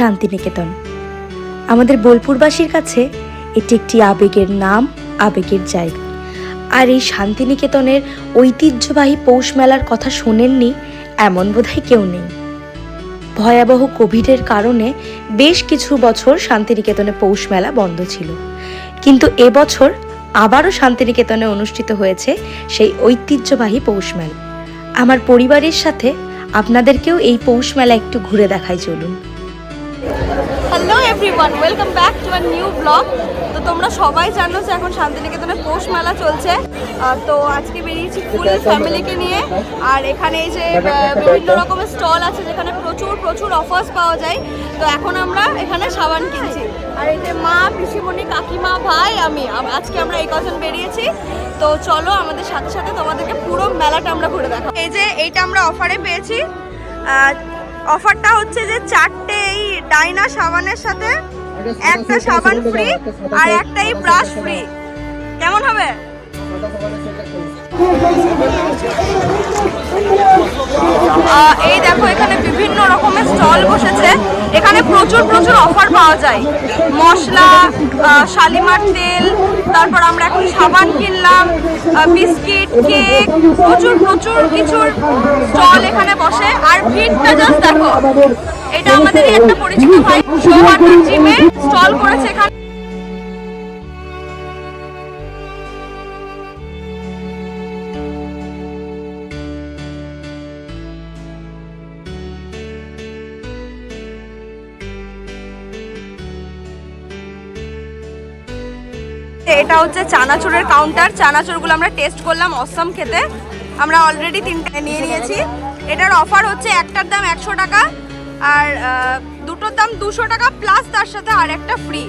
শান্তিনিকেতন। আমাদের বোলপুরবাসীর কাছে এটি একটি আবেগের নাম, আবেগের জায়গা। আর এই শান্তিনিকেতনের ঐতিহ্যবাহী পৌষ মেলার কথা শোনেননি এমন বোধহয় কেউ নেই। ভয়াবহ কোভিডের কারণে বেশ কিছু বছর শান্তিনিকেতনে পৌষ মেলা বন্ধ ছিল, কিন্তু এবছর আবারও শান্তিনিকেতনে অনুষ্ঠিত হয়েছে সেই ঐতিহ্যবাহী পৌষ মেলা। আমার পরিবারের সাথে আপনাদেরকেও এই পৌষ মেলা একটু ঘুরে দেখাই, চলুন। Hello everyone, welcome back to a new blog. তো তোমরা সবাই জানো যে এখন শান্তিনিকেতনে পৌষ মেলা চলছে। তো আজকে বেরিয়েছি ফুল ফ্যামিলিকে নিয়ে। আর এখানে এই যে বিভিন্ন রকমের স্টল আছে যেখানে প্রচুর অফার্স পাওয়া যায়। তো এখন আমরা এখানে সাবান কিনছি। আর এই যে মা, পিসিমণি, কাকিমা, ভাই, আজকে আমরা এই কজন বেরিয়েছি। তো চলো আমাদের সাথে সাথে তোমাদেরকে পুরো মেলাটা আমরা ঘুরে দেখাবো। এই যে এইটা আমরা অফারে পেয়েছি। অফারটা হচ্ছে যে 4টে এই ডাইনা সাবানের সাথে একটা সাবান ফ্রি আর একটাই ব্রাশ ফ্রি। কেমন হবে? এই দেখো এখানে বিভিন্ন রকমের স্টল বসেছে। এখানে প্রচুর অফার পাওয়া যায়। মশলা, শালিমার তেল, তারপর আমরা এখন সাবান কিনলাম, বিস্কিট, কেক, প্রচুর কিছুর স্টল এখানে বসে। আর ভিড়টা জাস্ট দেখো। এটা আমাদের একটা পরিচিত ভাই সৌহার্দ্য জিমে স্টল করেছে এখানে। এটা হচ্ছে চানাচুরের কাউন্টার। চানাচুরগুলো আমরা টেস্ট করলাম, অসাম খেতে। আমরা অলরেডি 3টে নিয়ে নিয়েছি। এটার অফার হচ্ছে একটার দাম 100 টাকা আর দুটোর দাম 200 টাকা প্লাস তার সাথে আর একটা ফ্রি।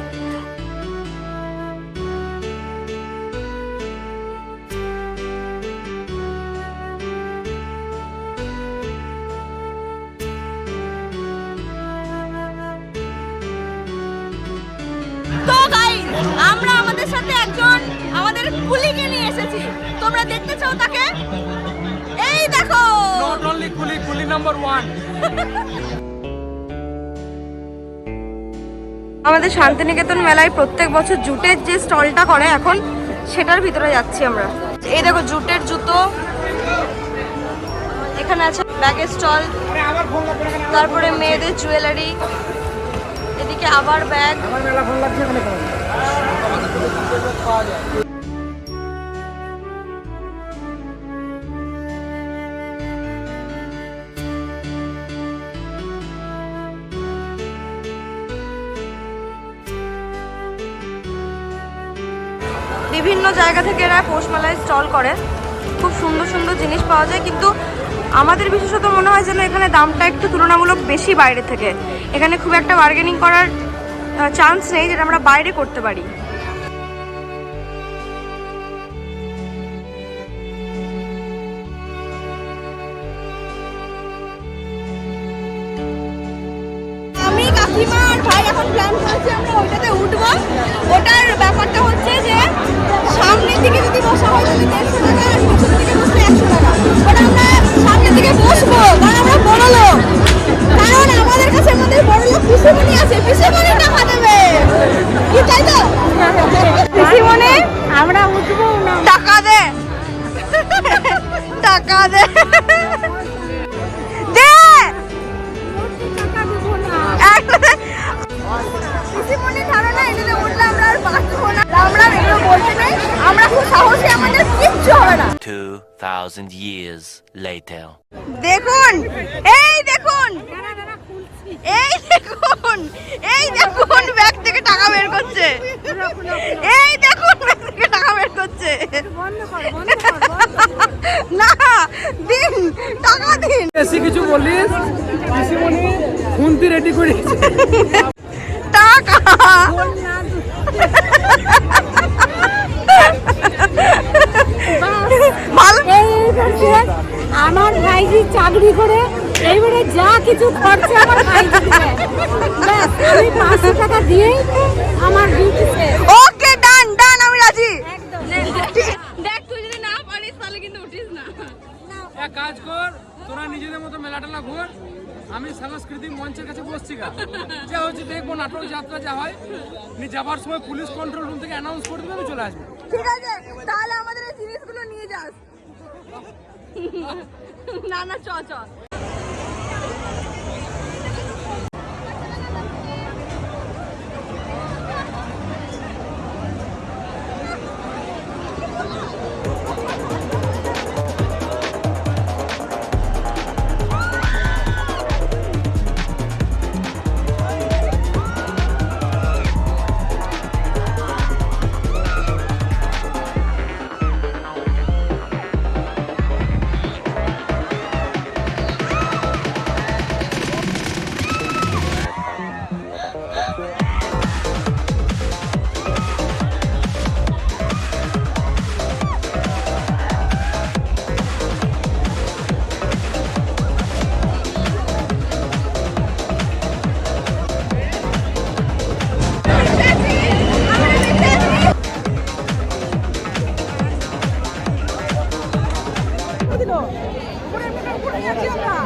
তো গাইস, আমরা আমাদের সাথে একজন আমাদের কুলিকে নিয়ে এসেছি। তোমরা দেখতে চাও তাকে? এই দেখো, নট অনলি কুলি নাম্বার 1। আমাদের শান্তিনিকেতন মেলায় প্রত্যেক বছর জুটের যে স্টলটা করে, এখন সেটার ভিতরে যাচ্ছি আমরা। এই দেখো জুটের জুতো, এখানে আছে ব্যাগের স্টল, তারপরে মেয়েদের জুয়েলারি, এদিকে আবার ব্যাগ। বিভিন্ন জায়গা থেকে এরা পৌষ মেলায় স্টল করে। খুব সুন্দর জিনিস পাওয়া যায়, কিন্তু আমাদের বিশেষত মনে হয় যেন এখানে দামটা একটু তুলনামূলক বেশি বাইরে থেকে। এখানে খুব একটা বার্গেনিং করার চান্স নেই যেটা আমরা বাইরে করতে পারি। আমি, কাকিমা আর ভাই এখন প্ল্যান করছি আমরা ওইটাতে উঠবো। ওটার ব্যাপারটা হচ্ছে যে সামনের দিকে যদি বসা হয় তাহলে 150 টাকা, আর পিছনের দিকে বসলে 100 টাকা। ওটা আমরা সামনের দিকে বসবো কারণ আমরা বড় লোক, কারণ আমাদের কাছে আমাদের বড় লোক পিসিমণি আছে, পিসিমণি টাকা দেবে। কি চাই তো পিসিমণি? আমরা উঠবো না, টাকা দে, টাকা দে, দে টাকা দেবো না। পিসিমণি ধারণা এটাতে উঠলে আমরা আর বাঁচবো না। আমরা এগুলো বলতে নেই, আমরা খুব সাহসী, আমাদের কিচ্ছু হবে না। 2000 years later. দেখুন, এই দেখুন, এই দেখুন ব্যাগ থেকে টাকা বের করছে। এই দেখুন ব্যাগ থেকে টাকা বের করছে। না, দিন টাকা দিন। বেশি কিছু বলিস, পিসিমণি খুন্তি রেডি করে টাকা। আমার ভাইজি চাকরি করে এইবারে যা কিছু খরচা আমার ভাইজি দিবে। ব্যাস আমি 500 টাকা দিয়ে আমার ডিউটি শেষ। ওকে, ডান, আমি রাজি। দেখ তুই যদি না পারিস তাহলে কিন্তু উঠিস না। এক কাজ কর, তোরা নিজেদের মতো মেলাটা ঘুর, আমি সাংস্কৃতিক মঞ্চের কাছে বসছি গা, যা হচ্ছে দেখবো নাটক যাত্রা যা হয়, নিয়ে যাবার সময় পুলিশ কন্ট্রোল রুম থেকে অ্যানাউন্স করে দেবে, আমি চলে আসবো। ঠিক আছে, তাহলে আমাদের এই জিনিসগুলো নিয়ে যাস। না না, চ চ।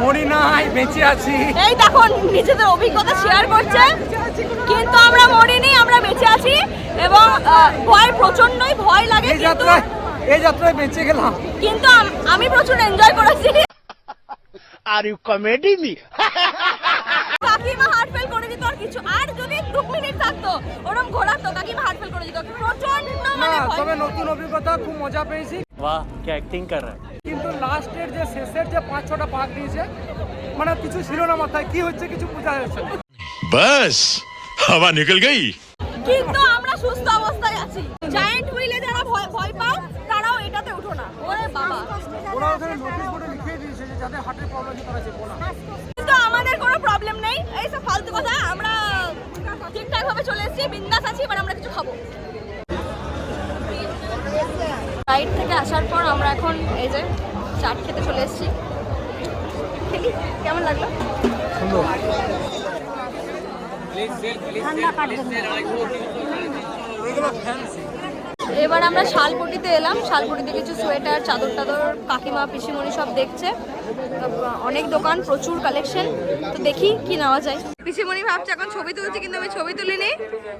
মরি নাই, বেঁচে আছি। এই দেখো নিজেদের অভিজ্ঞতা শেয়ার করছে, কিন্তু আমরা মরিনি, আমরা বেঁচে আছি এবং ভয় প্রচন্ডই ভয় লাগে, এই যাত্রায় বেঁচে গেলাম, কিন্তু আমি প্রচুর এনজয় করেছি। Are you comedy me? কাকিমা হার্ট ফেল করে দিত, আর কিছু আর যদি 2 মিনিট থাকতো ওরকম ঘোরাতো, কাকিমা হার্ট ফেল করে দিত। প্রচন্ড মানে ভয়। তবে নতুন অভিজ্ঞতা, খুব মজা পেয়েছি। বাহ, কি অ্যাক্টিং কর রहा है। কিন্তু লাস্টের যে শেষের যে 5-6টা পাক দিয়েছে, মানে কিছু ছিল না মাথায়, কি হচ্ছে কিছু বোঝা যাচ্ছে না। बस हवा निकल गई। কিন্তু আমরা সুস্থ অবস্থায় আছি। জায়ান্ট হুইলে যারা ভয় ভয় পাও তারাও এটাতে উঠো না। ওরে বাবা, ওরা ওখানে নোটিশ বোর্ডে লিখিয়ে দিয়েছে যে যাদের হার্টের প্রবলেম আছে তারা চেপো না। কিন্তু আমাদের কোনো প্রবলেম নেই, এই সব ফালতু কথা। আমরা ঠিকঠাক ভাবে চলে এসেছি, বিন্দাস আছি, এবার আমরা কিছু খাবো। রাইড থেকে আসার পর আমরা এখন এই যে চাট খেতে চলে এসেছি। খেলি, কেমন লাগলো? এবার আমরা শালপটিতে এলাম। শালপটিতে কিছু সোয়েটার, চাদর টাদর কাকিমা পিসিমণি সব দেখছে। অনেক দোকান, প্রচুর কালেকশন, তো দেখি কি নেওয়া যায়। পিসিমণি ভাবছে এখন ছবি তুলছি, কিন্তু আমি ছবি তুলিনি।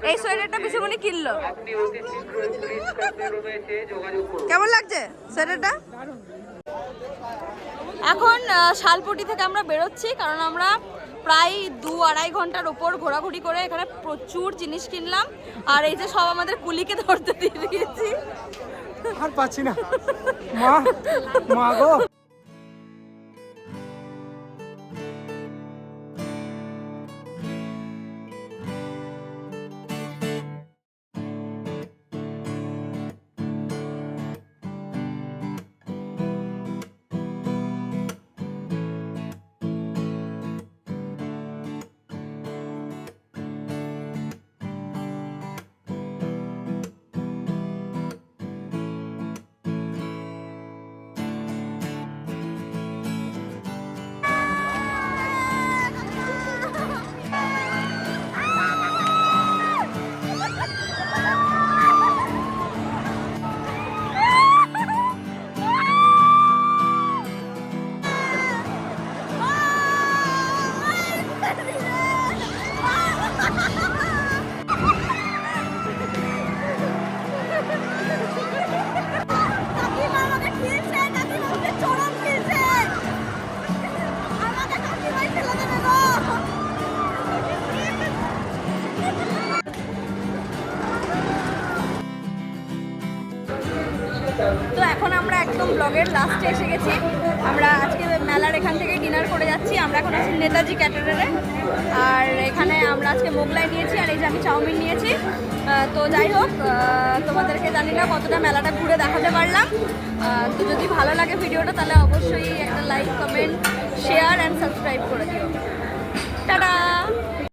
এই সোয়েটারটা পিসিমণি কিনলো। কেমন লাগছে সোয়েটারটা? এখন শালপটি থেকে আমরা বেরোচ্ছি, কারণ আমরা প্রায় 2-2.5 ঘন্টার ওপর ঘোরাঘুরি করে এখানে প্রচুর জিনিস কিনলাম। আর এই যে সব আমাদের কুলিকে ধরতে দিয়ে দিয়েছি। আর পাচ্ছি না, মা মা গো। তো এখন আমরা একদম ব্লগের লাস্টে এসে গেছি। আমরা আজকে মেলার এখান থেকে ডিনার করে যাচ্ছি। আমরা এখন আছি নেতাজি ক্যাটারারে, আর এখানে আমরা আজকে মোগলাই নিয়েছি, আর এই যে আমি চাউমিন নিয়েছি। তো যাই হোক, তোমাদেরকে জানি না কতটা মেলাটা ঘুরে দেখাতে পারলাম। তো যদি ভালো লাগে ভিডিওটা, তাহলে অবশ্যই একটা like, comment, share and subscribe করে দিও। টাটা।